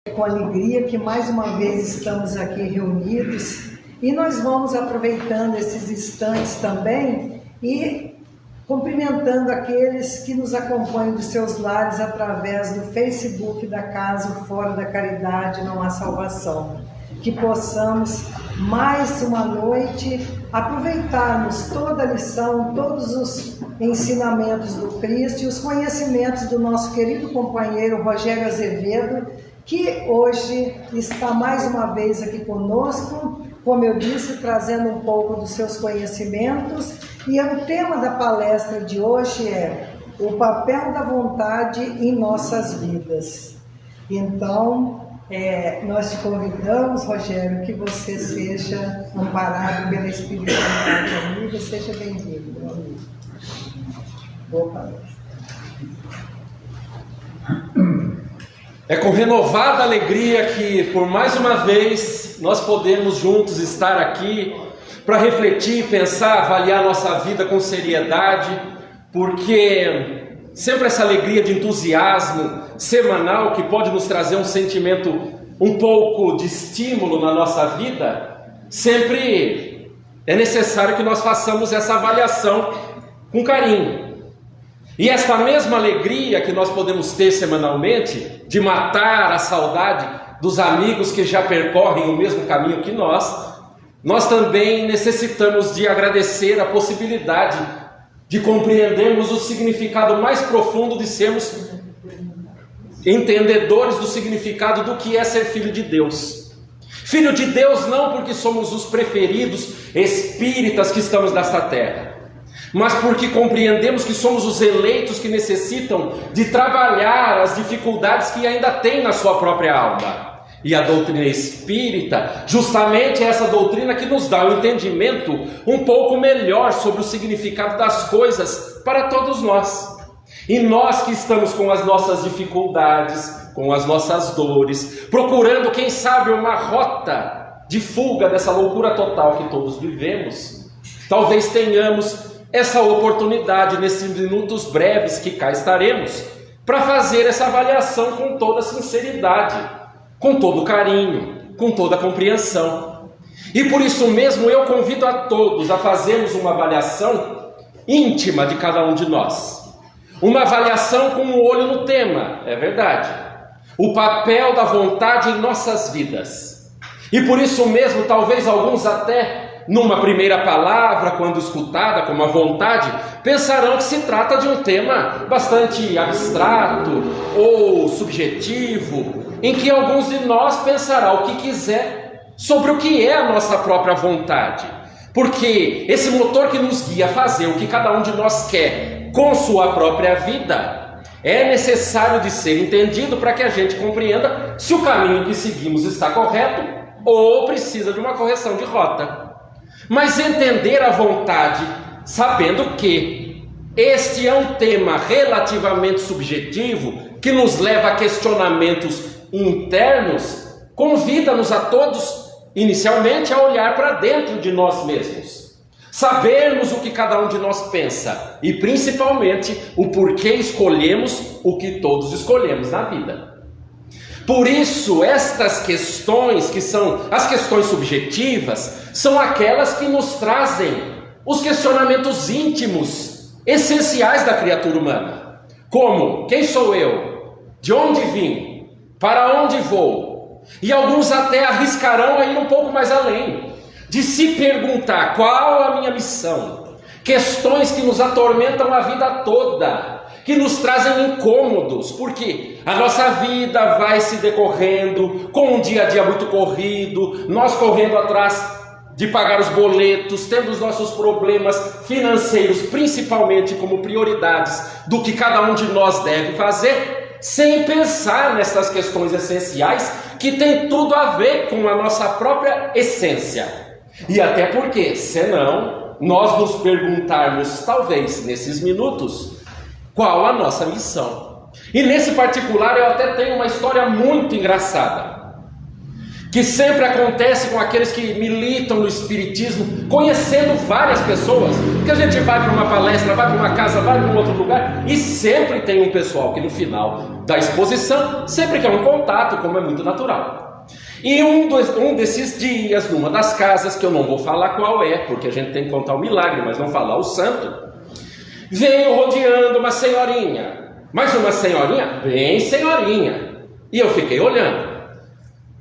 Com alegria que mais uma vez estamos aqui reunidos e nós vamos aproveitando esses instantes também e cumprimentando aqueles que nos acompanham dos seus lares através do Facebook da Casa Fora da Caridade Não Há Salvação. Que possamos mais uma noite aproveitarmos toda a lição, todos os ensinamentos do Cristo e os conhecimentos do nosso querido companheiro Rogério Azevedo, que hoje está mais uma vez aqui conosco, como eu disse, trazendo um pouco dos seus conhecimentos. E o tema da palestra de hoje é o papel da vontade em nossas vidas. Então, nós te convidamos, Rogério, que você seja amparado pela espiritualidade amiga. Seja bem-vindo, meu amigo. Boa palestra. É com renovada alegria que, por mais uma vez, nós podemos juntos estar aqui para refletir, pensar, avaliar nossa vida com seriedade, porque sempre essa alegria de entusiasmo semanal que pode nos trazer um sentimento um pouco de estímulo na nossa vida, sempre é necessário que nós façamos essa avaliação com carinho. E esta mesma alegria que nós podemos ter semanalmente, de matar a saudade dos amigos que já percorrem o mesmo caminho que nós também necessitamos de agradecer a possibilidade de compreendermos o significado mais profundo de sermos entendedores do significado do que é ser filho de Deus. Filho de Deus não porque somos os preferidos espíritas que estamos nesta terra, mas porque compreendemos que somos os eleitos que necessitam de trabalhar as dificuldades que ainda tem na sua própria alma. E a doutrina espírita, justamente é essa doutrina que nos dá um entendimento um pouco melhor sobre o significado das coisas para todos nós. E nós que estamos com as nossas dificuldades, com as nossas dores, procurando, quem sabe, uma rota de fuga dessa loucura total que todos vivemos, talvez tenhamos essa oportunidade nesses minutos breves que cá estaremos para fazer essa avaliação com toda sinceridade, com todo carinho, com toda compreensão. E por isso mesmo eu convido a todos a fazermos uma avaliação íntima de cada um de nós. Uma avaliação com um olho no tema, é verdade. O papel da vontade em nossas vidas. E por isso mesmo, talvez alguns até, numa primeira palavra, quando escutada como a vontade, pensarão que se trata de um tema bastante abstrato ou subjetivo, em que alguns de nós pensarão o que quiser sobre o que é a nossa própria vontade. Porque esse motor que nos guia a fazer o que cada um de nós quer com sua própria vida é necessário de ser entendido para que a gente compreenda se o caminho que seguimos está correto ou precisa de uma correção de rota. Mas entender a vontade, sabendo que este é um tema relativamente subjetivo, que nos leva a questionamentos internos, convida-nos a todos, inicialmente, a olhar para dentro de nós mesmos. Sabermos o que cada um de nós pensa e, principalmente, o porquê escolhemos o que todos escolhemos na vida. Por isso, estas questões, que são as questões subjetivas, são aquelas que nos trazem os questionamentos íntimos, essenciais da criatura humana. Como, quem sou eu? De onde vim? Para onde vou? E alguns até arriscarão a ir um pouco mais além, de se perguntar qual a minha missão. Questões que nos atormentam a vida toda, que nos trazem incômodos, porque a nossa vida vai se decorrendo com um dia a dia muito corrido, nós correndo atrás de pagar os boletos, tendo os nossos problemas financeiros, principalmente como prioridades do que cada um de nós deve fazer, sem pensar nessas questões essenciais que tem tudo a ver com a nossa própria essência. E até porque, senão, nós nos perguntarmos, talvez, nesses minutos, qual a nossa missão. E nesse particular eu até tenho uma história muito engraçada. que sempre acontece com aqueles que militam no espiritismo, conhecendo várias pessoas, que a gente vai para uma palestra, vai para uma casa, vai para um outro lugar, e sempre tem um pessoal que no final da exposição sempre quer um contato, como é muito natural. E um desses dias, numa das casas, que eu não vou falar qual é, porque a gente tem que contar o milagre, mas não falar o santo, veio rodeando uma senhorinha, mas uma senhorinha bem senhorinha, e eu fiquei olhando,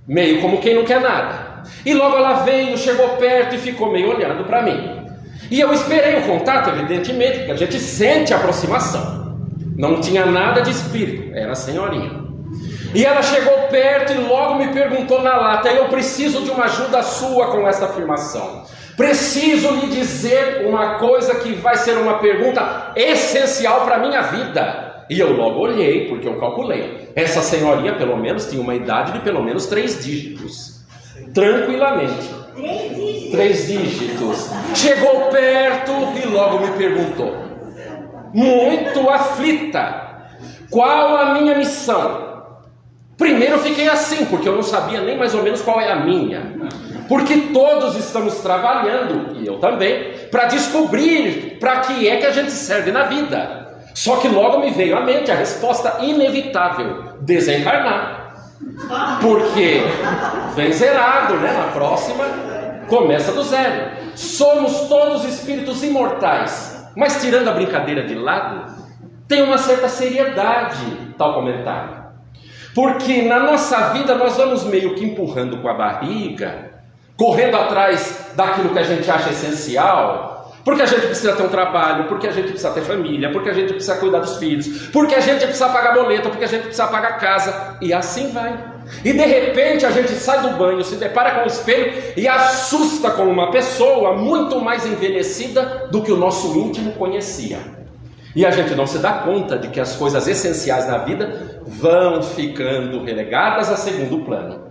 meio como quem não quer nada. E logo ela veio, chegou perto e ficou meio olhando para mim. E eu esperei o contato, evidentemente, porque a gente sente a aproximação. Não tinha nada de espírito, era a senhorinha. E ela chegou perto e logo me perguntou na lata: eu preciso de uma ajuda sua com essa afirmação. Preciso lhe dizer uma coisa que vai ser uma pergunta essencial para a minha vida. E eu logo olhei, porque eu calculei. Essa senhorinha, pelo menos, tinha uma idade de pelo menos 3 dígitos. Tranquilamente. 3 dígitos. Chegou perto e logo me perguntou, muito aflita, qual a minha missão? Primeiro eu fiquei assim, porque eu não sabia nem mais ou menos qual é a minha. Porque todos estamos trabalhando, e eu também, para descobrir para que é que a gente serve na vida. Só que logo me veio à mente a resposta inevitável: desencarnar. Porque vem zerado, né? Na próxima começa do zero. Somos todos espíritos imortais. Mas tirando a brincadeira de lado, tem uma certa seriedade tal comentário. Porque na nossa vida nós vamos meio que empurrando com a barriga, correndo atrás daquilo que a gente acha essencial, porque a gente precisa ter um trabalho, porque a gente precisa ter família, porque a gente precisa cuidar dos filhos, porque a gente precisa pagar boleto, porque a gente precisa pagar casa, e assim vai. E de repente a gente sai do banho, se depara com o espelho e assusta com uma pessoa muito mais envelhecida do que o nosso íntimo conhecia. E a gente não se dá conta de que as coisas essenciais na vida vão ficando relegadas a segundo plano.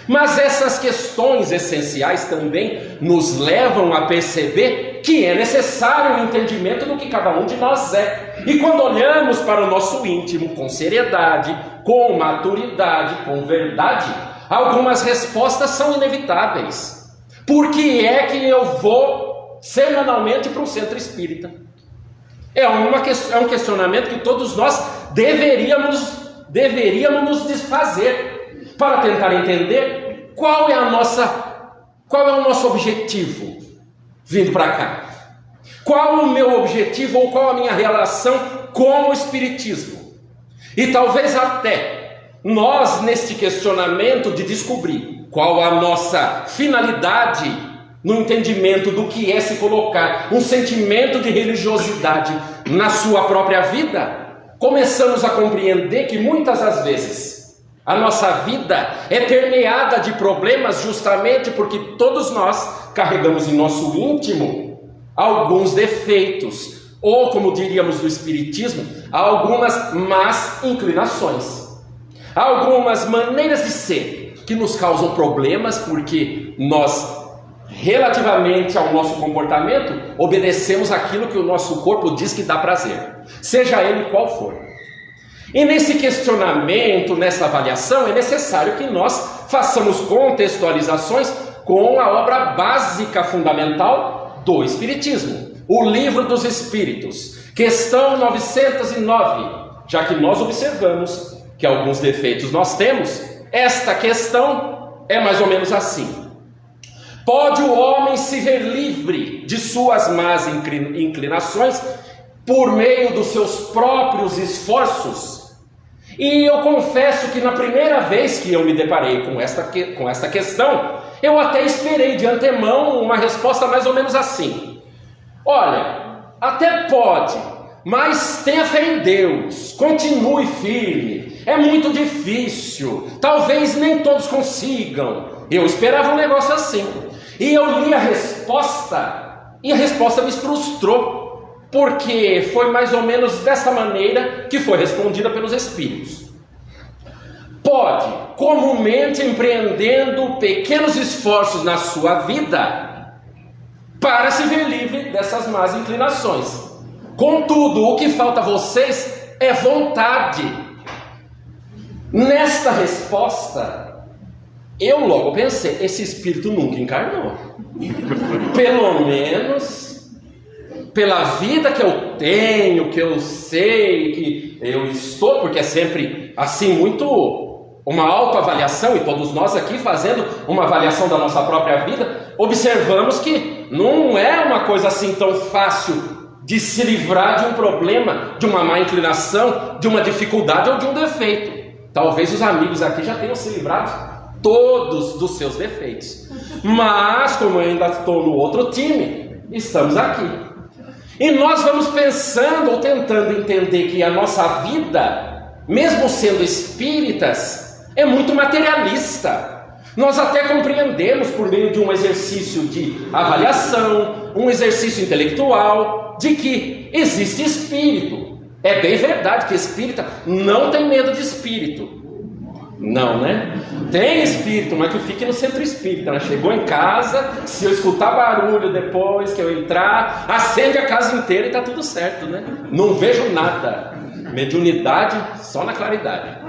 Mas essas questões essenciais também nos levam a perceber que é necessário o entendimento do que cada um de nós é. E quando olhamos para o nosso íntimo com seriedade, com maturidade, com verdade, algumas respostas são inevitáveis. Por que é que eu vou semanalmente para um centro espírita? É um questionamento que todos nós deveríamos nos desfazer para tentar entender qual é o nosso objetivo vindo para cá. Qual é o meu objetivo ou qual a minha relação com o espiritismo? E talvez até nós, neste questionamento de descobrir qual a nossa finalidade no entendimento do que é se colocar um sentimento de religiosidade na sua própria vida, começamos a compreender que muitas das vezes a nossa vida é permeada de problemas justamente porque todos nós carregamos em nosso íntimo alguns defeitos, ou como diríamos no espiritismo, algumas más inclinações, algumas maneiras de ser que nos causam problemas porque nós, relativamente ao nosso comportamento, obedecemos aquilo que o nosso corpo diz que dá prazer, seja ele qual for. E nesse questionamento, nessa avaliação, é necessário que nós façamos contextualizações com a obra básica fundamental do Espiritismo, o Livro dos Espíritos, questão 909, já que nós observamos que alguns defeitos nós temos. Esta questão é mais ou menos assim: pode o homem se ver livre de suas más inclinações por meio dos seus próprios esforços? E eu confesso que na primeira vez que eu me deparei com esta questão, eu até esperei de antemão uma resposta mais ou menos assim: olha, até pode, mas tenha fé em Deus, continue firme, é muito difícil, talvez nem todos consigam. Eu esperava um negócio assim. E eu li a resposta, e a resposta me frustrou, porque foi mais ou menos dessa maneira que foi respondida pelos Espíritos. Pode, comumente empreendendo pequenos esforços na sua vida, para se ver livre dessas más inclinações. Contudo, o que falta a vocês é vontade. Nesta resposta, eu logo pensei, esse espírito nunca encarnou. Pelo menos, pela vida que eu tenho, que eu sei, que eu estou, porque é sempre assim, muito uma autoavaliação, e todos nós aqui fazendo uma avaliação da nossa própria vida, observamos que não é uma coisa assim tão fácil de se livrar de um problema, de uma má inclinação, de uma dificuldade ou de um defeito. Talvez os amigos aqui já tenham se livrado todos dos seus defeitos, mas como eu ainda estou no outro time, estamos aqui. E nós vamos pensando ou tentando entender que a nossa vida, mesmo sendo espíritas, é muito materialista. Nós até compreendemos por meio de um exercício de avaliação, um exercício intelectual, de que existe espírito. É bem verdade que espírita não tem medo de espírito. Não, né? Tem espírito, mas que fique no centro espírita, né? Chegou em casa, se eu escutar barulho depois que eu entrar, acende a casa inteira e tá tudo certo, né? Não vejo nada. Mediunidade só na claridade.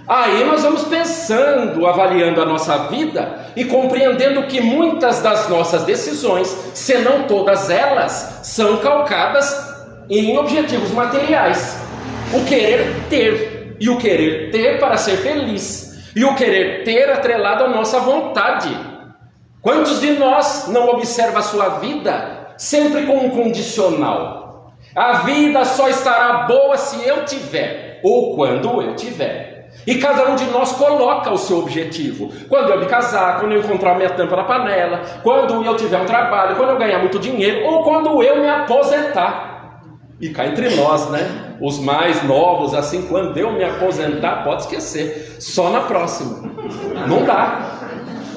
Aí nós vamos pensando, avaliando a nossa vida e compreendendo que muitas das nossas decisões, se não todas elas, são calcadas em objetivos materiais. O querer ter, e o querer ter para ser feliz, e o querer ter atrelado à nossa vontade. Quantos de nós não observa a sua vida sempre com um condicional? A vida só estará boa se eu tiver, ou quando eu tiver. E cada um de nós coloca o seu objetivo. Quando eu me casar, quando eu encontrar minha tampa na panela, quando eu tiver um trabalho, quando eu ganhar muito dinheiro, ou quando eu me aposentar. E cá entre nós, né? Os mais novos, assim, quando eu me aposentar, pode esquecer. Só na próxima. Não dá.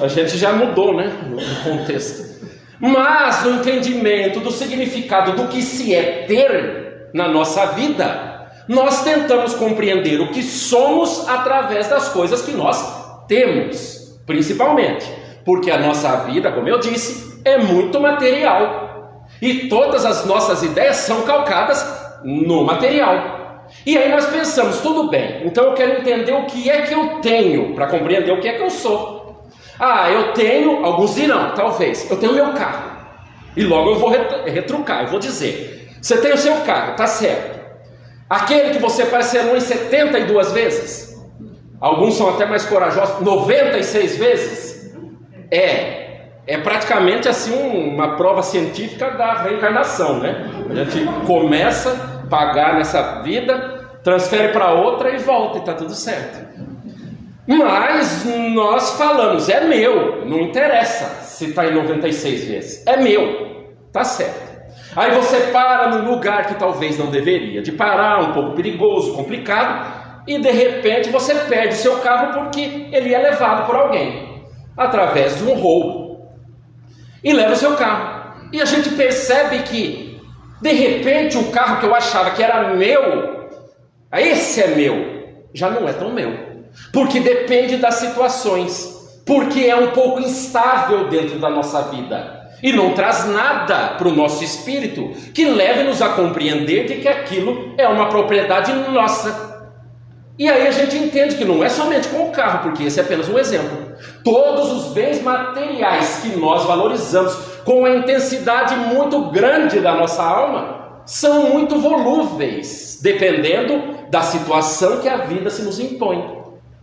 A gente já mudou, né? No contexto. Mas no entendimento do significado do que se é ter na nossa vida, nós tentamos compreender o que somos através das coisas que nós temos, principalmente, porque a nossa vida, como eu disse, é muito material, e todas as nossas ideias são calcadas no material. E aí nós pensamos, tudo bem, então eu quero entender o que é que eu tenho, para compreender o que é que eu sou. Eu tenho, alguns dirão, talvez, eu tenho meu carro, e logo eu vou retrucar, eu vou dizer, você tem o seu carro, tá certo. Aquele que você parcelou em 72 vezes, alguns são até mais corajosos, 96 vezes, é praticamente assim uma prova científica da reencarnação, né? A gente começa a pagar nessa vida, transfere para outra e volta e está tudo certo. Mas nós falamos, é meu, não interessa se está em 96 vezes, é meu, tá certo. Aí você para num lugar que talvez não deveria de parar, um pouco perigoso, complicado, e de repente você perde o seu carro porque ele é levado por alguém, através de um roubo, e leva o seu carro. E a gente percebe que, de repente, o carro que eu achava que era meu, esse é meu, já não é tão meu, porque depende das situações, porque é um pouco instável dentro da nossa vida. E não traz nada para o nosso espírito que leve-nos a compreender de que aquilo é uma propriedade nossa. E aí a gente entende que não é somente com o carro, porque esse é apenas um exemplo. Todos os bens materiais que nós valorizamos com a intensidade muito grande da nossa alma são muito volúveis, dependendo da situação que a vida se nos impõe.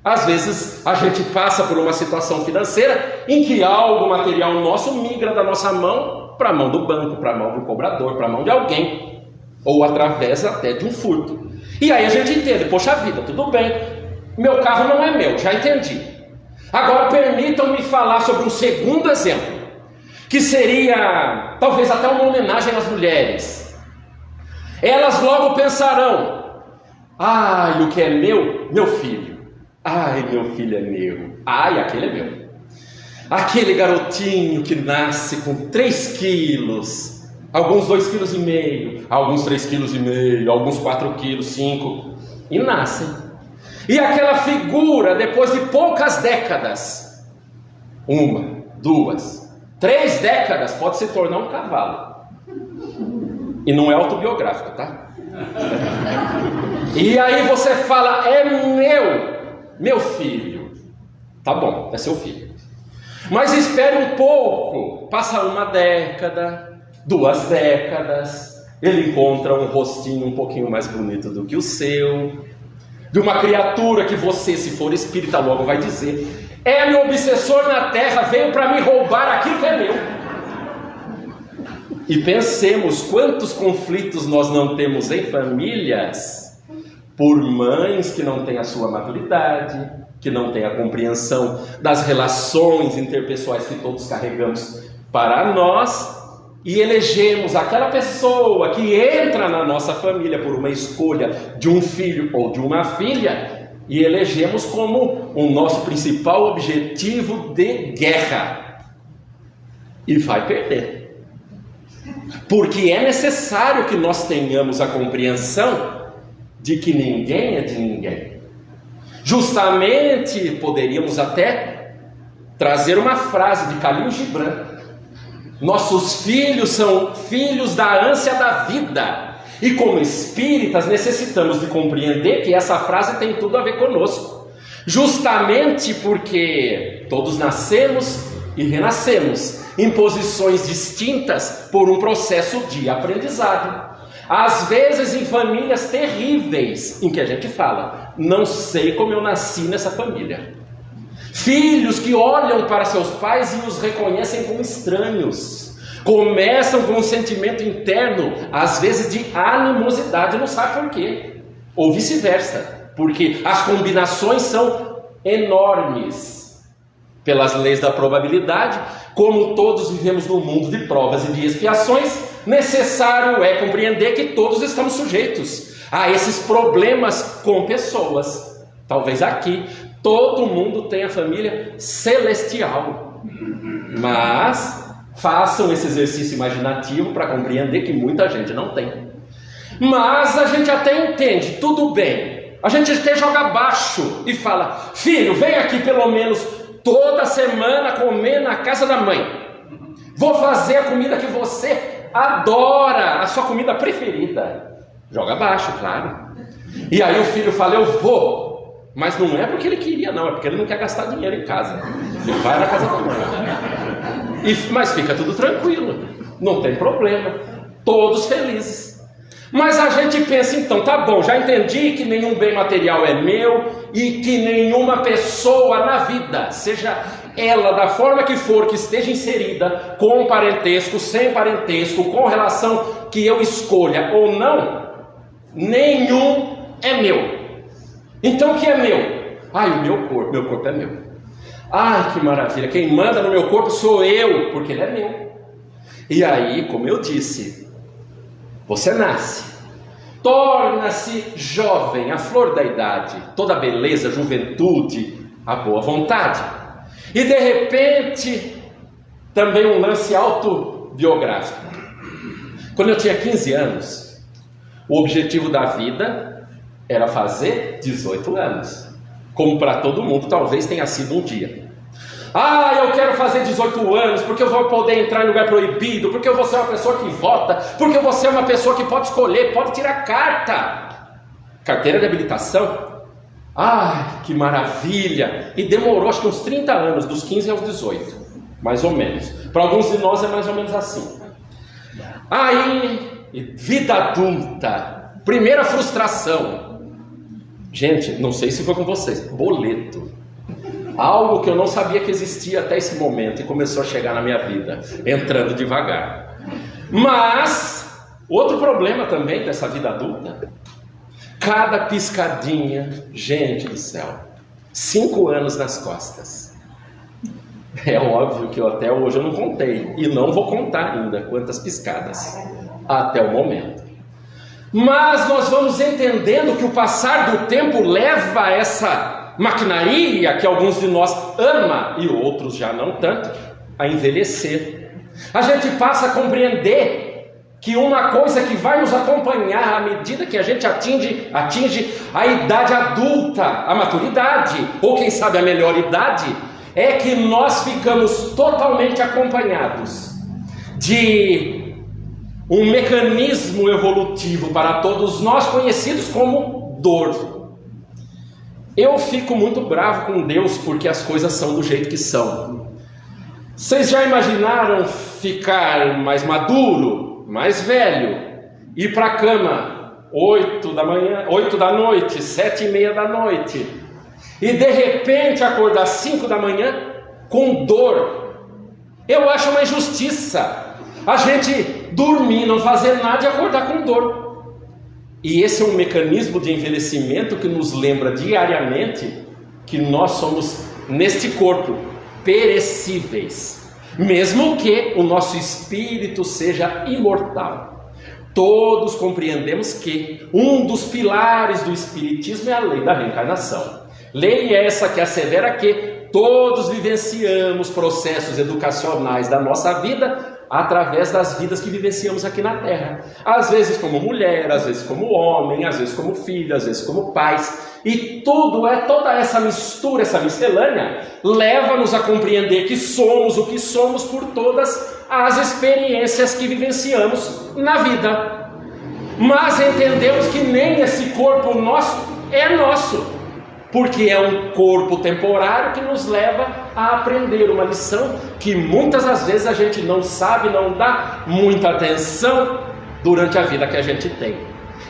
Às vezes a gente passa por uma situação financeira em que algo material nosso migra da nossa mão para a mão do banco, para a mão do cobrador, para a mão de alguém, ou através até de um furto. E aí a gente entende, poxa vida, tudo bem, meu carro não é meu, já entendi. Agora permitam-me falar sobre um segundo exemplo, que seria talvez até uma homenagem às mulheres. Elas logo pensarão, o que é meu? Meu filho. Meu filho é meu. Aquele é meu. Aquele garotinho que nasce com 3 quilos, alguns 2,5 kg, alguns 3,5 kg, alguns 4 kg, 5, e nascem. E aquela figura, depois de poucas décadas, 1, 2, 3 décadas, pode se tornar um cavalo. E não é autobiográfico, tá? E aí você fala, é meu filho. Tá bom, é seu filho. Mas espere um pouco, passa 1 década, 2 décadas, ele encontra um rostinho um pouquinho mais bonito do que o seu, de uma criatura que você, se for espírita, logo vai dizer: é meu obsessor na terra, veio para me roubar aquilo que é meu. E pensemos quantos conflitos nós não temos em famílias, por mães que não têm a sua maturidade, que não têm a compreensão das relações interpessoais que todos carregamos para nós, e elegemos aquela pessoa que entra na nossa família por uma escolha de um filho ou de uma filha, e elegemos como o nosso principal objetivo de guerra, e vai perder, porque é necessário que nós tenhamos a compreensão de que ninguém é de ninguém. Justamente poderíamos até trazer uma frase de Khalil Gibran: nossos filhos são filhos da ânsia da vida. E como espíritas necessitamos de compreender que essa frase tem tudo a ver conosco, justamente porque todos nascemos e renascemos em posições distintas por um processo de aprendizado. Às vezes em famílias terríveis, em que a gente fala: não sei como eu nasci nessa família. Filhos que olham para seus pais e os reconhecem como estranhos. Começam com um sentimento interno, às vezes de animosidade, não sabe por quê. Ou vice-versa, porque as combinações são enormes. Pelas leis da probabilidade, como todos vivemos num mundo de provas e de expiações, necessário é compreender que todos estamos sujeitos a esses problemas com pessoas. Talvez aqui todo mundo tenha família celestial, mas façam esse exercício imaginativo para compreender que muita gente não tem. Mas a gente até entende, tudo bem, a gente até joga baixo e fala: filho, vem aqui pelo menos toda semana comer na casa da mãe, vou fazer a comida que você adora, a sua comida preferida. Joga baixo, claro. E aí o filho fala: eu vou, mas não é porque ele queria, não, é porque ele não quer gastar dinheiro em casa. Ele vai na casa da mãe. Mas fica tudo tranquilo, não tem problema, todos felizes. Mas a gente pensa: então, tá bom, já entendi que nenhum bem material é meu e que nenhuma pessoa na vida, seja ela da forma que for, que esteja inserida, com parentesco, sem parentesco, com relação que eu escolha ou não, nenhum é meu. Então o que é meu? O meu corpo é meu. Ai, que maravilha, quem manda no meu corpo sou eu, porque ele é meu. E aí, como eu disse, você nasce, torna-se jovem, a flor da idade, toda a beleza, a juventude, a boa vontade. E de repente, também um lance autobiográfico. Quando eu tinha 15 anos, o objetivo da vida era fazer 18 anos. Como para todo mundo, talvez tenha sido um dia. Eu quero fazer 18 anos, porque eu vou poder entrar em lugar proibido, porque eu vou ser uma pessoa que vota, porque eu vou ser uma pessoa que pode escolher, pode tirar carteira de habilitação. Que maravilha! E demorou acho que uns 30 anos, dos 15 aos 18, mais ou menos. Para alguns de nós é mais ou menos assim. Vida adulta, primeira frustração. Gente, não sei se foi com vocês, boleto. Algo que eu não sabia que existia até esse momento e começou a chegar na minha vida, entrando devagar. Mas, outro problema também dessa vida adulta, cada piscadinha, gente do céu, 5 anos nas costas. É óbvio que até hoje eu não contei, e não vou contar ainda quantas piscadas, até o momento. Mas nós vamos entendendo que o passar do tempo leva a essa maquinaria que alguns de nós ama e outros já não tanto, a envelhecer. A gente passa a compreender que uma coisa que vai nos acompanhar à medida que a gente atinge a idade adulta, a maturidade, ou quem sabe a melhor idade, é que nós ficamos totalmente acompanhados de um mecanismo evolutivo para todos nós conhecidos como dor. Eu fico muito bravo com Deus porque as coisas são do jeito que são. Vocês já imaginaram ficar mais maduro, mais velho, ir para a cama 8 da manhã, 8 da noite, 7:30 da noite, e de repente acordar 5 da manhã com dor? Eu acho uma injustiça a gente dormir, não fazer nada e acordar com dor. E esse é um mecanismo de envelhecimento que nos lembra diariamente que nós somos, neste corpo, perecíveis, mesmo que o nosso espírito seja imortal. Todos compreendemos que um dos pilares do Espiritismo é a lei da reencarnação. Lei essa que assevera que todos vivenciamos processos educacionais da nossa vida através das vidas que vivenciamos aqui na Terra. Às vezes como mulher, às vezes como homem, às vezes como filho, às vezes como pais. E toda essa mistura, essa miscelânea, leva-nos a compreender que somos o que somos por todas as experiências que vivenciamos na vida. Mas entendemos que nem esse corpo nosso é nosso, porque é um corpo temporário que nos leva a aprender uma lição que muitas das vezes a gente não sabe, não dá muita atenção durante a vida que a gente tem.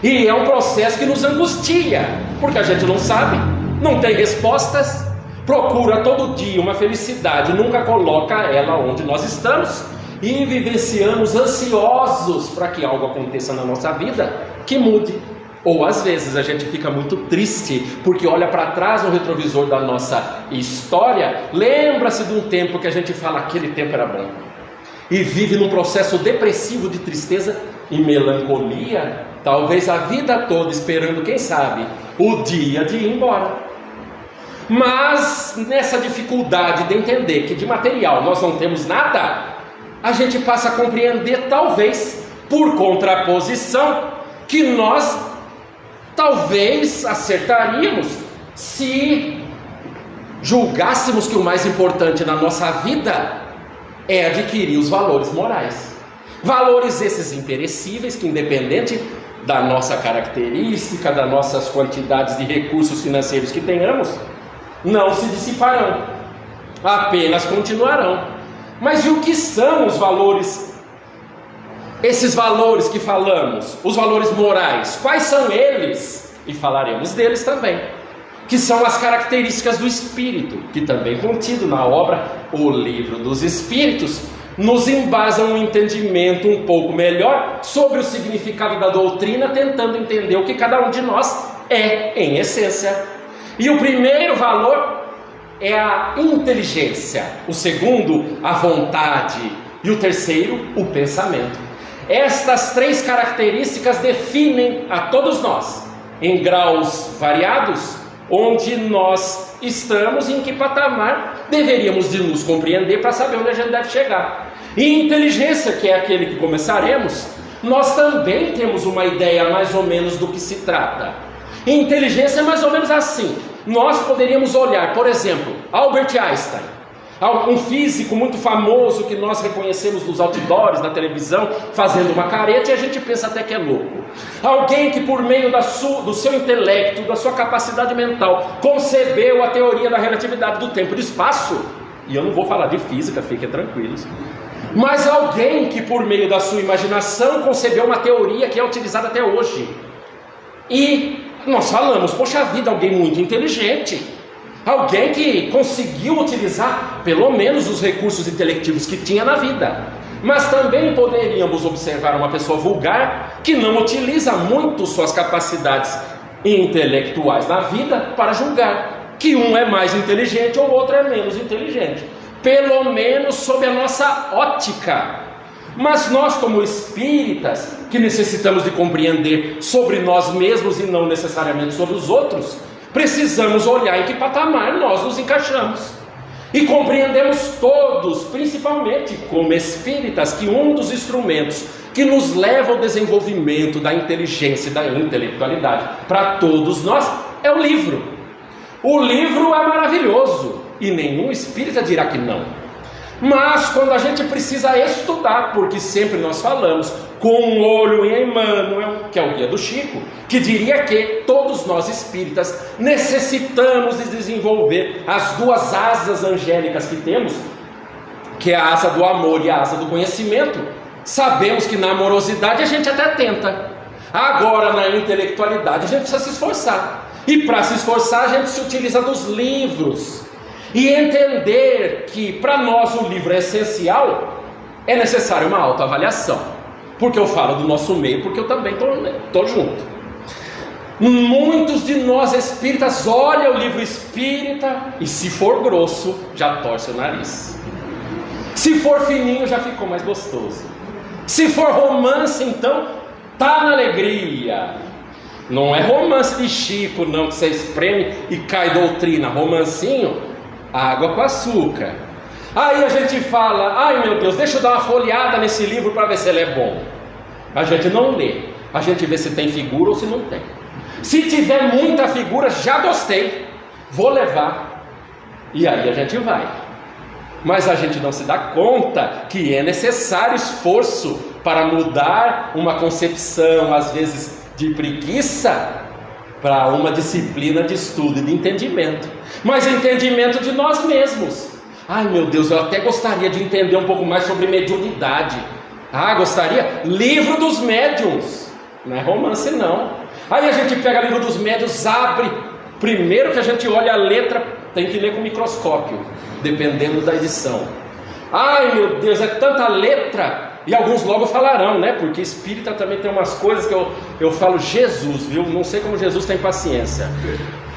E é um processo que nos angustia, porque a gente não sabe, não tem respostas, procura todo dia uma felicidade, nunca coloca ela onde nós estamos, e vivenciamos ansiosos para que algo aconteça na nossa vida que mude. Ou às vezes a gente fica muito triste porque olha para trás no retrovisor da nossa história, lembra-se de um tempo que a gente fala, aquele tempo era bom, e vive num processo depressivo de tristeza e melancolia, talvez a vida toda esperando, quem sabe, o dia de ir embora. Mas nessa dificuldade de entender que de material nós não temos nada, a gente passa a compreender, talvez por contraposição, que nós talvez acertaríamos se julgássemos que o mais importante na nossa vida é adquirir os valores morais. Valores esses imperecíveis que, independente da nossa característica, das nossas quantidades de recursos financeiros que tenhamos, não se dissiparão, apenas continuarão. Mas e o que são os valores? Esses valores que falamos, os valores morais, quais são eles? E falaremos deles também, que são as características do Espírito, que também contido na obra O Livro dos Espíritos, nos embasam um entendimento um pouco melhor sobre o significado da doutrina, tentando entender o que cada um de nós é em essência. E o primeiro valor é a inteligência, o segundo, a vontade, e o terceiro, o pensamento. Estas três características definem a todos nós, em graus variados, onde nós estamos e em que patamar deveríamos de nos compreender para saber onde a gente deve chegar. E inteligência, que é aquele que começaremos, nós também temos uma ideia mais ou menos do que se trata. E inteligência é mais ou menos assim. Nós poderíamos olhar, por exemplo, Albert Einstein, um físico muito famoso que nós reconhecemos nos outdoors, na televisão, fazendo uma careta, e a gente pensa até que é louco. Alguém que por meio do seu intelecto, da sua capacidade mental, concebeu a teoria da relatividade do tempo e do espaço. E eu não vou falar de física, fiquem tranquilos. Mas alguém que por meio da sua imaginação concebeu uma teoria que é utilizada até hoje. E nós falamos, poxa vida, alguém muito inteligente. Alguém que conseguiu utilizar pelo menos os recursos intelectivos que tinha na vida. Mas também poderíamos observar uma pessoa vulgar que não utiliza muito suas capacidades intelectuais na vida para julgar que um é mais inteligente ou o outro é menos inteligente. Pelo menos sob a nossa ótica. Mas nós, como espíritas, que necessitamos de compreender sobre nós mesmos e não necessariamente sobre os outros, precisamos olhar em que patamar nós nos encaixamos. E compreendemos todos, principalmente como espíritas, que um dos instrumentos que nos leva ao desenvolvimento da inteligência e da intelectualidade para todos nós é o livro. O livro é maravilhoso e nenhum espírita dirá que não. Mas quando a gente precisa estudar, porque sempre nós falamos, com um olho em Emmanuel, que é o guia do Chico, que diria que todos nós espíritas necessitamos de desenvolver as duas asas angélicas que temos, que é a asa do amor e a asa do conhecimento. Sabemos que na amorosidade a gente até tenta, agora na intelectualidade a gente precisa se esforçar, e para se esforçar a gente se utiliza dos livros, e entender que para nós o livro é essencial, é necessário uma autoavaliação, porque eu falo do nosso meio, porque eu também estou junto. Muitos de nós espíritas olham o livro espírita e, se for grosso, já torce o nariz. Se for fininho, já ficou mais gostoso. Se for romance, então tá na alegria. Não é romance de Chico, não, que você espreme e cai doutrina. Romancinho, água com açúcar. Aí a gente fala, ai meu Deus, deixa eu dar uma folheada nesse livro para ver se ele é bom. A gente não lê, a gente vê se tem figura ou se não tem. Se tiver muita figura, já gostei, vou levar. E aí a gente vai. Mas a gente não se dá conta que é necessário esforço para mudar uma concepção, às vezes de preguiça, para uma disciplina de estudo e de entendimento. Mas entendimento de nós mesmos. Ai meu Deus, eu até gostaria de entender um pouco mais sobre mediunidade. Gostaria? Livro dos médiuns. Não é romance não. Aí a gente pega o livro dos médiuns, abre. Primeiro que a gente olha a letra, tem que ler com microscópio, dependendo da edição. Ai meu Deus, é tanta letra. E alguns logo falarão, né? Porque espírita também tem umas coisas que eu falo, Jesus, viu? Não sei como Jesus tem paciência.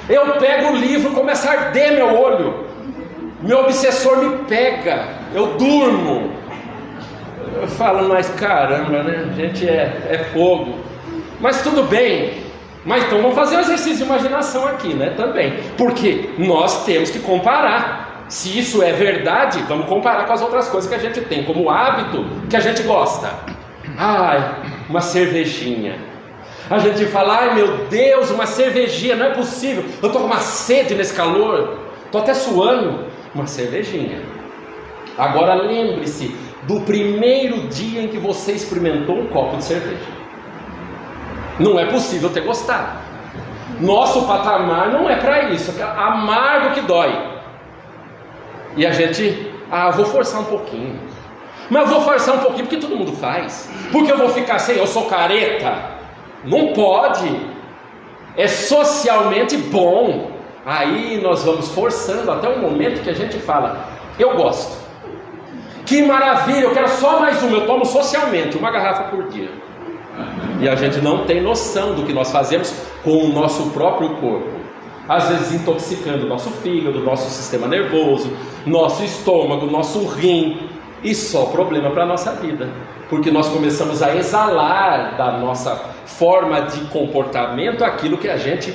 Eu pego o livro, começa a arder meu olho. Meu obsessor me pega, eu durmo. Eu falo, mas caramba, né? A gente é fogo. Mas tudo bem. Mas então vamos fazer um exercício de imaginação aqui, né? Também. Porque nós temos que comparar. Se isso é verdade, vamos comparar com as outras coisas que a gente tem como hábito, que a gente gosta. Uma cervejinha. A gente fala, ai meu Deus, uma cervejinha, não é possível. Eu estou com uma sede nesse calor, estou até suando. Uma cervejinha. Agora lembre-se do primeiro dia em que você experimentou um copo de cerveja. Não é possível ter gostado. Nosso patamar não é para isso, é amargo que dói. E a gente, vou forçar um pouquinho. Mas eu vou forçar um pouquinho porque todo mundo faz. Porque eu vou ficar assim, eu sou careta. Não pode. É socialmente bom. Aí nós vamos forçando até o momento que a gente fala, eu gosto. Que maravilha, eu quero só mais uma, eu tomo socialmente, uma garrafa por dia. E a gente não tem noção do que nós fazemos com o nosso próprio corpo. Às vezes intoxicando o nosso fígado, nosso sistema nervoso, nosso estômago, nosso rim. E só problema para a nossa vida. Porque nós começamos a exalar da nossa forma de comportamento aquilo que a gente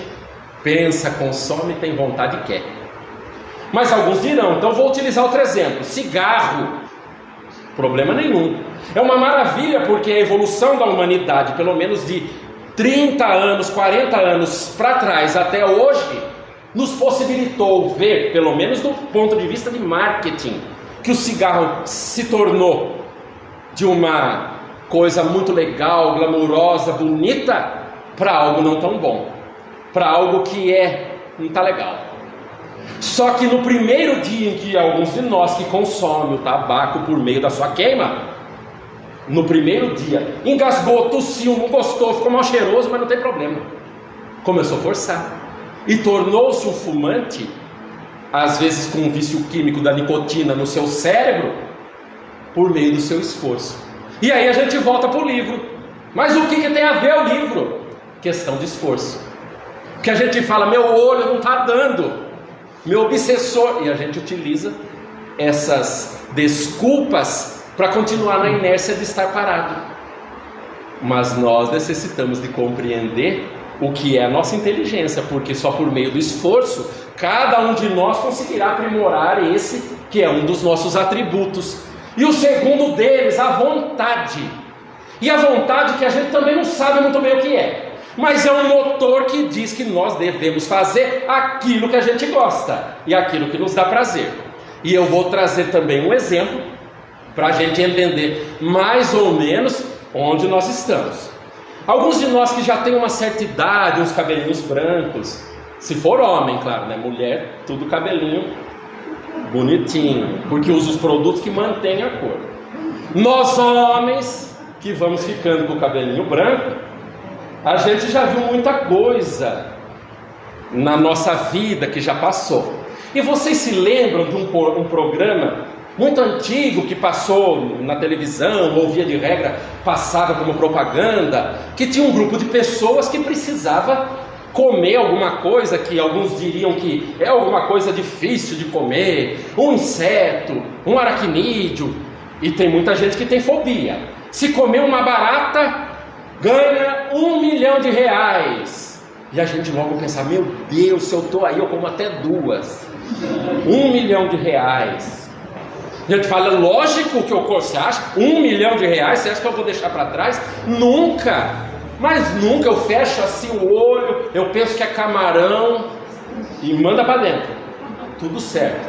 pensa, consome, tem vontade e quer. Mas alguns dirão, então vou utilizar outro exemplo. Cigarro. Problema nenhum. É uma maravilha porque a evolução da humanidade, pelo menos de 30 anos, 40 anos para trás até hoje, nos possibilitou ver, pelo menos do ponto de vista de marketing, que o cigarro se tornou de uma coisa muito legal, glamurosa, bonita, para algo não tão bom, para algo que não está legal. Só que no primeiro dia em que alguns de nós que consomem o tabaco por meio da sua queima, no primeiro dia, engasgou, tossiu, não gostou, ficou mal cheiroso, mas não tem problema. Começou a forçar e tornou-se um fumante, às vezes com um vício químico da nicotina no seu cérebro, por meio do seu esforço. E aí a gente volta para o livro. Mas o que tem a ver o livro? Questão de esforço. Que a gente fala, meu olho não está dando, meu obsessor, e a gente utiliza essas desculpas para continuar na inércia de estar parado. Mas nós necessitamos de compreender o que é a nossa inteligência, porque só por meio do esforço cada um de nós conseguirá aprimorar esse que é um dos nossos atributos. E o segundo deles, a vontade. E a vontade que a gente também não sabe muito bem o que é, mas é um motor que diz que nós devemos fazer aquilo que a gente gosta e aquilo que nos dá prazer. E eu vou trazer também um exemplo para a gente entender mais ou menos onde nós estamos. Alguns de nós que já têm uma certa idade, uns cabelinhos brancos, se for homem, claro, né? Mulher, tudo cabelinho bonitinho, porque usa os produtos que mantêm a cor. Nós homens, que vamos ficando com o cabelinho branco, a gente já viu muita coisa na nossa vida que já passou. E vocês se lembram de um programa muito antigo que passou na televisão, ou via de regra passava como propaganda, que tinha um grupo de pessoas que precisava comer alguma coisa que alguns diriam que é alguma coisa difícil de comer, um inseto, um aracnídeo, e tem muita gente que tem fobia. Se comer uma barata, ganha R$1 milhão. E a gente logo pensa, meu Deus, se eu estou aí eu como até 2. R$1 milhão. A gente fala, lógico que você acha, R$1 milhão, você acha que eu vou deixar para trás? Nunca, mas nunca. Eu fecho assim o olho, eu penso que é camarão e manda para dentro, tudo certo,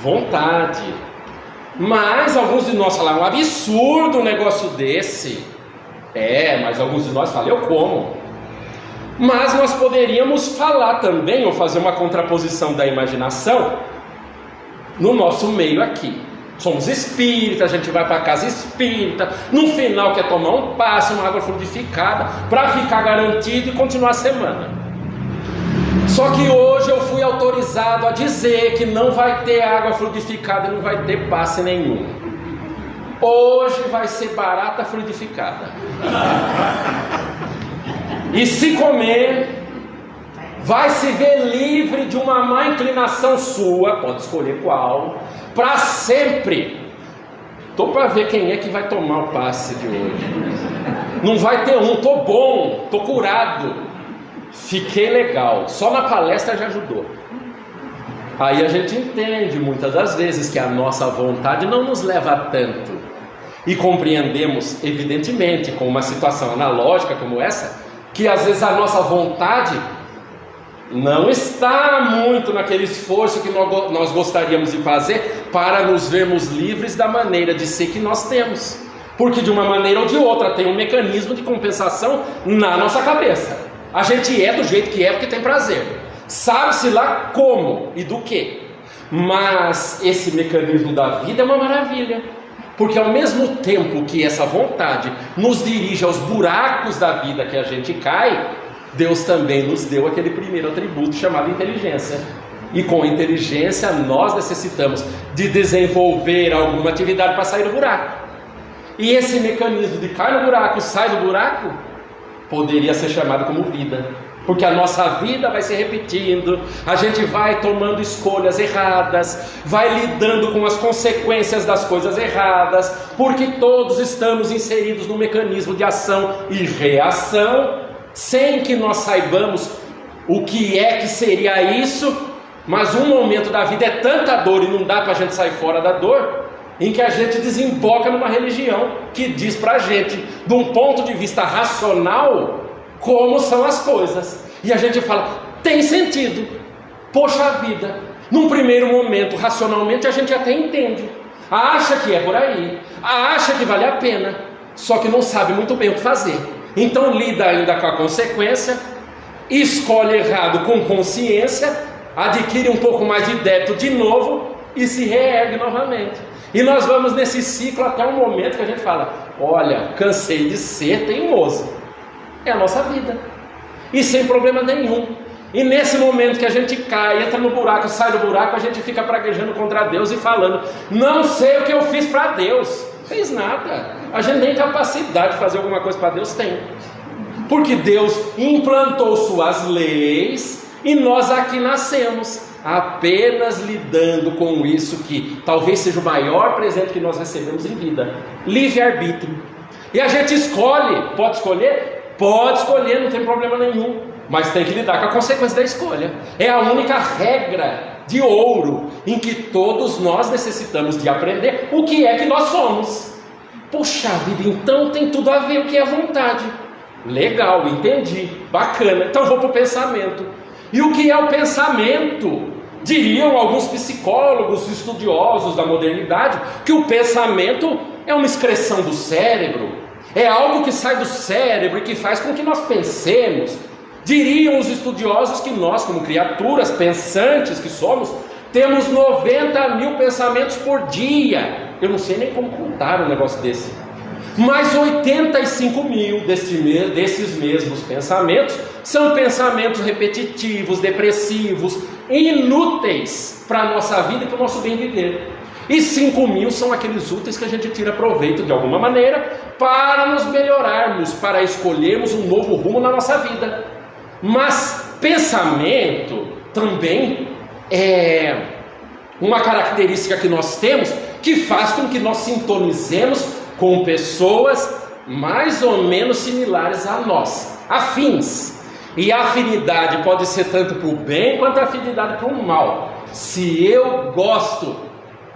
vontade. Mas alguns de nós falam, um absurdo um negócio desse. Mas alguns de nós falam, eu como. Mas nós poderíamos falar também, ou fazer uma contraposição da imaginação, no nosso meio aqui. Somos espíritas, a gente vai para casa espírita, no final quer tomar um passe, uma água fluidificada, para ficar garantido e continuar a semana. Só que hoje eu fui autorizado a dizer que não vai ter água fluidificada e não vai ter passe nenhum. Hoje vai ser barata fluidificada. E se comer, vai se ver livre de uma má inclinação sua, pode escolher qual, para sempre. Estou para ver quem é que vai tomar o passe de hoje. Não vai ter um, estou bom, estou curado, fiquei legal, só na palestra já ajudou. Aí a gente entende muitas das vezes que a nossa vontade não nos leva a tanto. E compreendemos, evidentemente, com uma situação analógica como essa, que às vezes a nossa vontade não está muito naquele esforço que nós gostaríamos de fazer para nos vermos livres da maneira de ser que nós temos. Porque de uma maneira ou de outra tem um mecanismo de compensação na nossa cabeça. A gente é do jeito que é porque tem prazer. Sabe-se lá como e do que. Mas esse mecanismo da vida é uma maravilha. Porque ao mesmo tempo que essa vontade nos dirige aos buracos da vida que a gente cai, Deus também nos deu aquele primeiro atributo chamado inteligência. E com inteligência nós necessitamos de desenvolver alguma atividade para sair do buraco. E esse mecanismo de cair no buraco, sai do buraco, poderia ser chamado como vida. Porque a nossa vida vai se repetindo, a gente vai tomando escolhas erradas, vai lidando com as consequências das coisas erradas, porque todos estamos inseridos no mecanismo de ação e reação, sem que nós saibamos o que é que seria isso, mas um momento da vida é tanta dor e não dá para a gente sair fora da dor, em que a gente desemboca numa religião que diz para a gente, de um ponto de vista racional, como são as coisas. E a gente fala, tem sentido, poxa vida. Num primeiro momento, racionalmente, a gente até entende, acha que é por aí, acha que vale a pena, só que não sabe muito bem o que fazer. Então lida ainda com a consequência, escolhe errado com consciência, adquire um pouco mais de débito de novo e se reergue novamente. E nós vamos nesse ciclo até um momento que a gente fala, olha, cansei de ser teimoso. É a nossa vida, e sem problema nenhum. E nesse momento que a gente cai, entra no buraco, sai do buraco, a gente fica praguejando contra Deus e falando, não sei o que eu fiz para Deus. Fez nada. A gente nem capacidade de fazer alguma coisa para Deus tem, porque Deus implantou suas leis e nós aqui nascemos apenas lidando com isso que talvez seja o maior presente que nós recebemos em vida, livre-arbítrio. E a gente escolhe, pode escolher? Pode escolher, não tem problema nenhum, mas tem que lidar com a consequência da escolha. É a única regra de ouro em que todos nós necessitamos de aprender o que é que nós somos. Puxa vida, então tem tudo a ver o que é vontade. Legal, entendi, bacana. Então vou para o pensamento. E o que é o pensamento? Diriam alguns psicólogos, estudiosos da modernidade, que o pensamento é uma excreção do cérebro, É algo que sai do cérebro e que faz com que nós pensemos. Diriam os estudiosos que nós, como criaturas pensantes que somos, temos 90 mil pensamentos por dia. Eu não sei nem como contar um negócio desse. Mas 85 mil desses mesmos pensamentos são pensamentos repetitivos, depressivos, inúteis para a nossa vida e para o nosso bem viver. E 5 mil são aqueles úteis que a gente tira proveito de alguma maneira para nos melhorarmos, para escolhermos um novo rumo na nossa vida. Mas pensamento também é uma característica que nós temos que faz com que nós sintonizemos com pessoas mais ou menos similares a nós, afins. E a afinidade pode ser tanto para o bem quanto a afinidade para o mal. Se eu gosto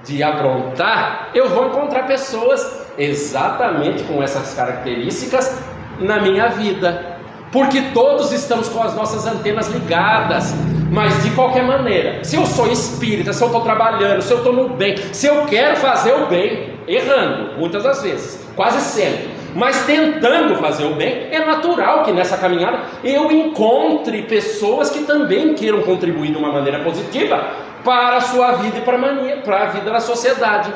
de aprontar, eu vou encontrar pessoas exatamente com essas características na minha vida, porque todos estamos com as nossas antenas ligadas. Mas de qualquer maneira, se eu sou espírita, se eu estou trabalhando, se eu estou no bem, se eu quero fazer o bem, errando muitas das vezes, quase sempre, mas tentando fazer o bem, é natural que nessa caminhada eu encontre pessoas que também queiram contribuir de uma maneira positiva para a sua vida e para a vida da sociedade.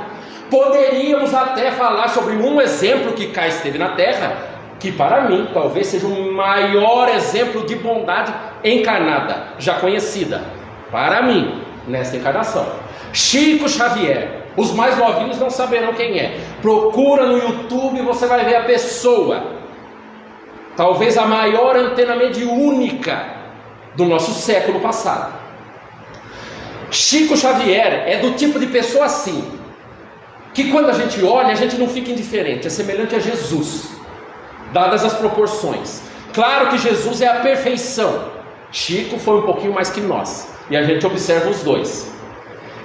Poderíamos até falar sobre um exemplo que cá esteve na Terra, que para mim talvez seja o maior exemplo de bondade encarnada, já conhecida, para mim, nesta encarnação. Chico Xavier. Os mais novinhos não saberão quem é. Procura no YouTube e você vai ver a pessoa, talvez a maior antena mediúnica do nosso século passado. Chico Xavier é do tipo de pessoa assim, que quando a gente olha, a gente não fica indiferente, é semelhante a Jesus, dadas as proporções. Claro que Jesus é a perfeição, Chico foi um pouquinho mais que nós, e a gente observa os dois.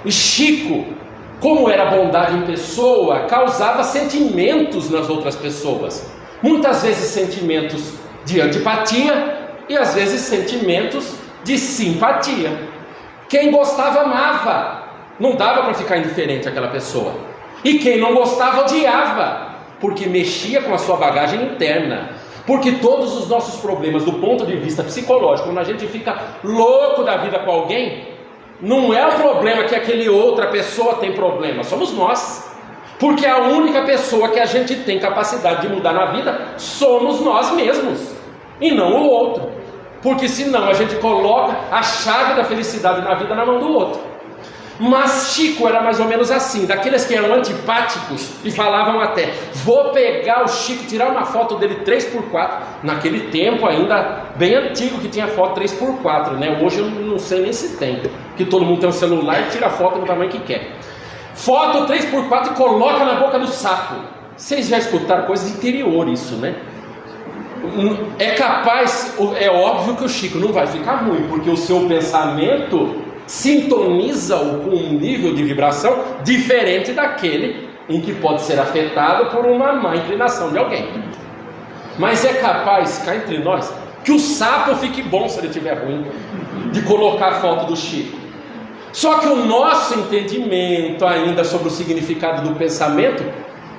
E Chico, como era bondade em pessoa, causava sentimentos nas outras pessoas, muitas vezes sentimentos de antipatia e às vezes sentimentos de simpatia. Quem gostava amava, não dava para ficar indiferente àquela pessoa, e quem não gostava odiava, porque mexia com a sua bagagem interna. Porque todos os nossos problemas do ponto de vista psicológico, quando a gente fica louco da vida com alguém, não é o problema que aquele outra pessoa tem problema, somos nós. Porque a única pessoa que a gente tem capacidade de mudar na vida somos nós mesmos, e não o outro. Porque senão a gente coloca a chave da felicidade na vida na mão do outro. Mas Chico era mais ou menos assim, daqueles que eram antipáticos e falavam até: vou pegar o Chico, tirar uma foto dele 3x4, naquele tempo ainda bem antigo que tinha foto 3x4, né? Hoje eu não sei nem se tem, que todo mundo tem um celular e tira a foto do tamanho que quer. Foto 3x4 e coloca na boca do sapo. Vocês já escutaram coisa de interior isso, né? É capaz, é óbvio que o Chico não vai ficar ruim, porque o seu pensamento sintoniza-o com um nível de vibração diferente daquele em que pode ser afetado por uma má inclinação de alguém. Mas é capaz, cá entre nós, que o sapo fique bom se ele estiver ruim, de colocar a foto do Chico. Só que o nosso entendimento ainda sobre o significado do pensamento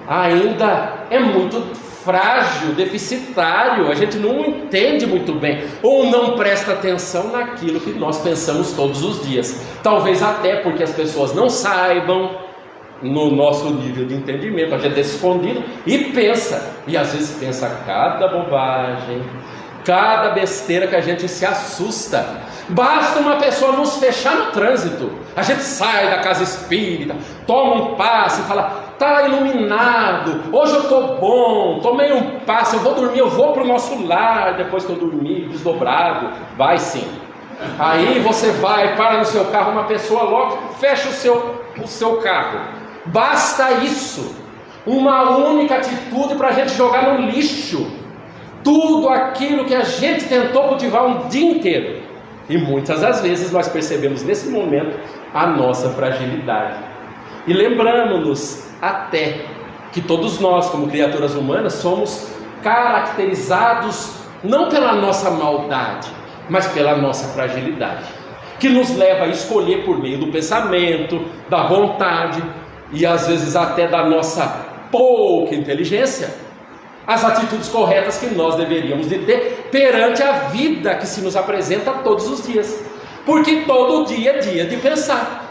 ainda é muito frágil, deficitário, a gente não entende muito bem, ou não presta atenção naquilo que nós pensamos todos os dias. Talvez até porque as pessoas não saibam, no nosso nível de entendimento, a gente é escondido e pensa, e às vezes pensa cada bobagem, cada besteira que a gente se assusta. Basta uma pessoa nos fechar no trânsito, a gente sai da casa espírita, toma um passe e fala: está iluminado, hoje eu estou bom, tomei um passe, eu vou dormir, eu vou para o nosso lar depois que eu dormir, desdobrado. Vai sim. Aí você vai, para no seu carro, uma pessoa logo fecha o seu carro. Basta isso, uma única atitude para a gente jogar no lixo tudo aquilo que a gente tentou cultivar um dia inteiro. E muitas das vezes nós percebemos nesse momento a nossa fragilidade. E lembramos-nos até que todos nós, como criaturas humanas, somos caracterizados não pela nossa maldade, mas pela nossa fragilidade, que nos leva a escolher por meio do pensamento, da vontade e às vezes até da nossa pouca inteligência, as atitudes corretas que nós deveríamos de ter perante a vida que se nos apresenta todos os dias. Porque todo dia é dia de pensar.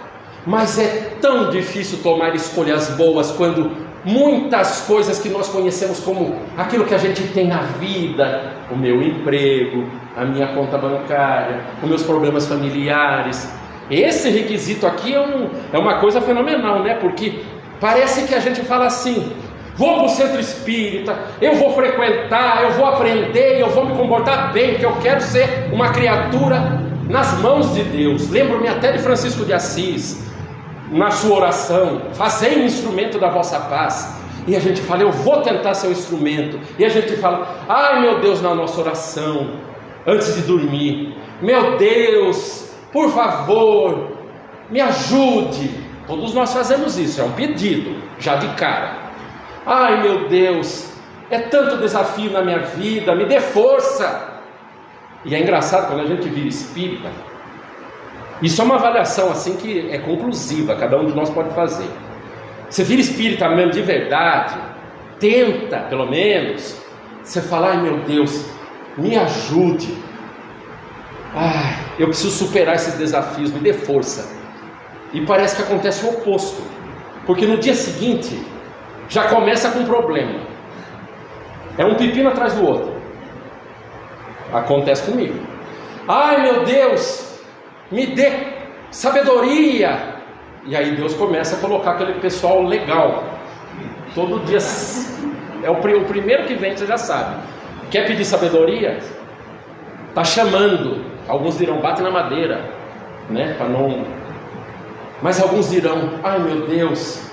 Mas é tão difícil tomar escolhas boas quando muitas coisas que nós conhecemos como aquilo que a gente tem na vida, o meu emprego, a minha conta bancária, os meus problemas familiares. Esse requisito aqui é uma coisa fenomenal, né? Porque parece que a gente fala assim: vou para o centro espírita, eu vou frequentar, eu vou aprender, eu vou me comportar bem, porque eu quero ser uma criatura nas mãos de Deus. Lembro-me até de Francisco de Assis, na sua oração: fazei um instrumento da vossa paz. E a gente fala: eu vou tentar ser um instrumento. E a gente fala: ai meu Deus, na nossa oração, antes de dormir, meu Deus, por favor, me ajude. Todos nós fazemos isso, é um pedido, já de cara. Ai meu Deus, é tanto desafio na minha vida, me dê força. E é engraçado quando a gente vira espírita. Isso é uma avaliação assim que é conclusiva, cada um de nós pode fazer. Você vira espírita mesmo de verdade, tenta pelo menos, você fala: ai meu Deus, me ajude. Ai, eu preciso superar esses desafios, me dê força. E parece que acontece o oposto, porque no dia seguinte já começa com um problema. É um pepino atrás do outro. Acontece comigo. Ai meu Deus, me dê sabedoria. E aí Deus começa a colocar aquele pessoal legal. Todo dia é o primeiro que vem, você já sabe. Quer pedir sabedoria? Está chamando. Alguns dirão: bate na madeira, né? Para não. Mas alguns dirão: ai meu Deus,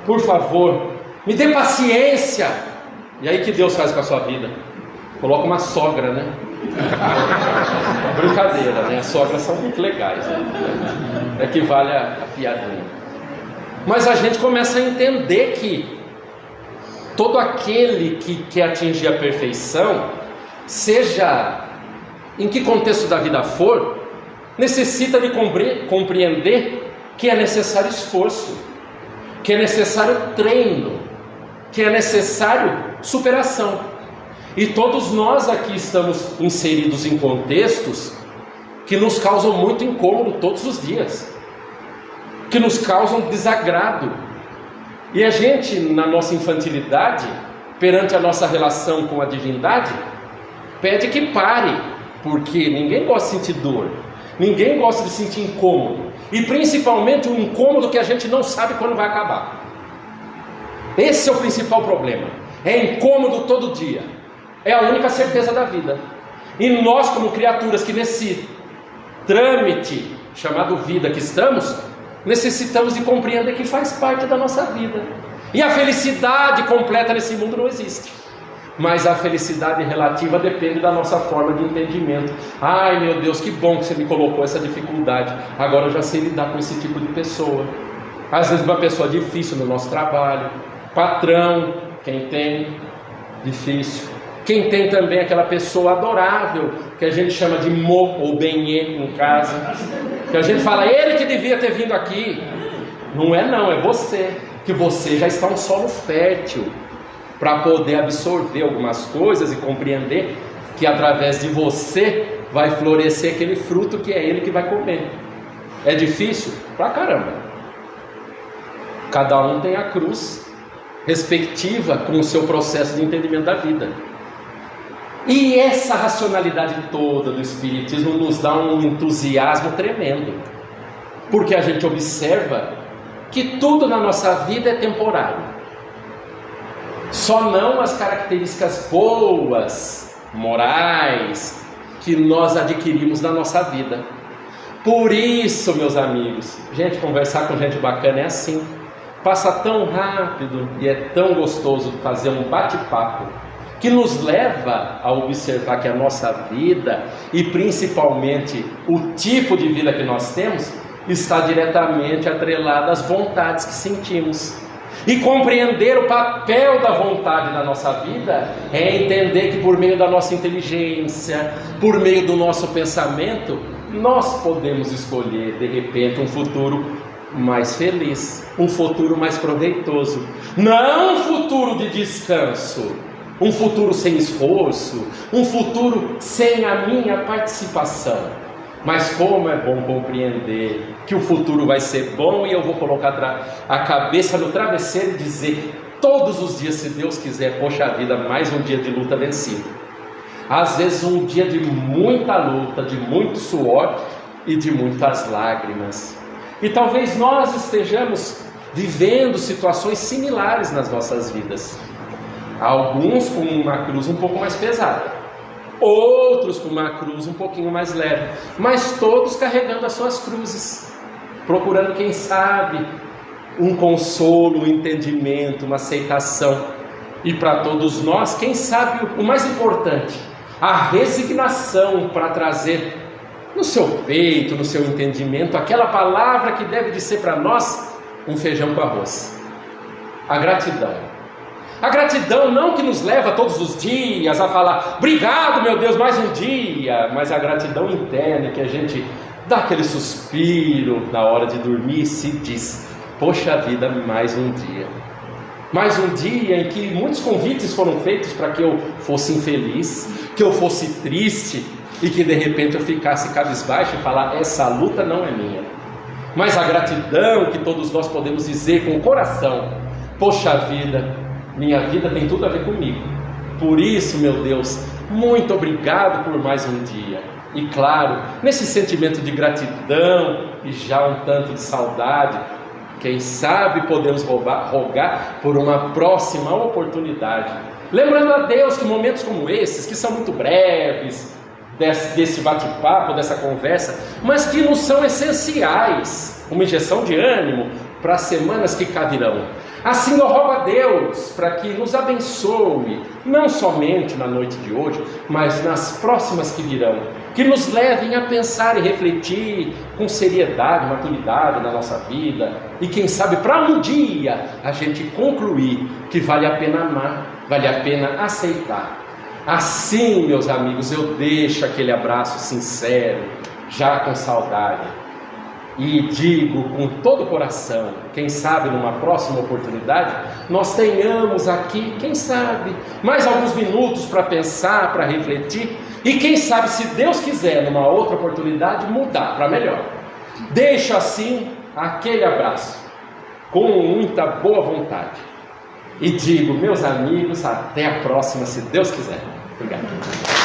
por favor, me dê paciência. E aí que Deus faz com a sua vida? Coloca uma sogra, né? Brincadeira, né? As sogras são muito legais, né? Equivale a piadinha. Mas a gente começa a entender que todo aquele que quer atingir a perfeição, seja em que contexto da vida for, necessita de compreender que é necessário esforço, que é necessário treino, que é necessário superação. E todos nós aqui estamos inseridos em contextos que nos causam muito incômodo todos os dias, que nos causam desagrado. E a gente, na nossa infantilidade, perante a nossa relação com a divindade, pede que pare, porque ninguém gosta de sentir dor, ninguém gosta de sentir incômodo, e principalmente um incômodo que a gente não sabe quando vai acabar. Esse é o principal problema, é incômodo todo dia, é a única certeza da vida. E nós, como criaturas que nesse trâmite chamado vida que estamos, necessitamos de compreender que faz parte da nossa vida. E a felicidade completa nesse mundo não existe, mas a felicidade relativa depende da nossa forma de entendimento. Ai meu Deus, que bom que você me colocou essa dificuldade, agora eu já sei lidar com esse tipo de pessoa. Às vezes uma pessoa difícil no nosso trabalho, patrão, quem tem, difícil. Quem tem também aquela pessoa adorável, que a gente chama de mo ou benê em casa, que a gente fala: ele que devia ter vindo aqui. Não é não, é você, que você já está um solo fértil para poder absorver algumas coisas e compreender que através de você vai florescer aquele fruto que é ele que vai comer. É difícil? Pra caramba. Cada um tem a cruz respectiva com o seu processo de entendimento da vida. E essa racionalidade toda do Espiritismo nos dá um entusiasmo tremendo, porque a gente observa que tudo na nossa vida é temporário, só não as características boas, morais, que nós adquirimos na nossa vida. Por isso, meus amigos, gente, conversar com gente bacana é assim, passa tão rápido e é tão gostoso fazer um bate-papo, que nos leva a observar que a nossa vida, e principalmente o tipo de vida que nós temos, está diretamente atrelada às vontades que sentimos. E compreender o papel da vontade na nossa vida é entender que por meio da nossa inteligência, por meio do nosso pensamento, nós podemos escolher de repente um futuro mais feliz, um futuro mais proveitoso, não um futuro de descanso, um futuro sem esforço, um futuro sem a minha participação. Mas como é bom compreender que o futuro vai ser bom e eu vou colocar a cabeça no travesseiro e dizer todos os dias, se Deus quiser, poxa vida, mais um dia de luta vencido. Às vezes um dia de muita luta, de muito suor e de muitas lágrimas. E talvez nós estejamos vivendo situações similares nas nossas vidas. Alguns com uma cruz um pouco mais pesada, outros com uma cruz um pouquinho mais leve, mas todos carregando as suas cruzes, procurando, quem sabe, um consolo, um entendimento, uma aceitação. E para todos nós, quem sabe o mais importante, a resignação para trazer no seu peito, no seu entendimento, aquela palavra que deve de ser para nós um feijão com arroz: a gratidão. A gratidão não que nos leva todos os dias a falar obrigado, meu Deus, mais um dia, mas a gratidão interna, que a gente dá aquele suspiro na hora de dormir e se diz: poxa vida, mais um dia. Mais um dia em que muitos convites foram feitos para que eu fosse infeliz, que eu fosse triste e que de repente eu ficasse cabisbaixo e falar: essa luta não é minha. Mas a gratidão que todos nós podemos dizer com o coração: poxa vida, minha vida tem tudo a ver comigo. Por isso, meu Deus, muito obrigado por mais um dia. E claro, nesse sentimento de gratidão e já um tanto de saudade, quem sabe podemos rogar por uma próxima oportunidade. Lembrando a Deus que momentos como esses, que são muito breves, desse bate-papo, dessa conversa, mas que nos são essenciais, uma injeção de ânimo para as semanas que cá virão. Assim eu rogo a Deus para que nos abençoe, não somente na noite de hoje, mas nas próximas que virão, que nos levem a pensar e refletir com seriedade, maturidade na nossa vida, e quem sabe para um dia a gente concluir que vale a pena amar, vale a pena aceitar. Assim, meus amigos, eu deixo aquele abraço sincero, já com saudade, e digo com todo o coração, quem sabe numa próxima oportunidade, nós tenhamos aqui, quem sabe, mais alguns minutos para pensar, para refletir, e quem sabe, se Deus quiser, numa outra oportunidade, mudar para melhor. Deixo assim aquele abraço, com muita boa vontade, e digo, meus amigos, até a próxima, se Deus quiser. Obrigado.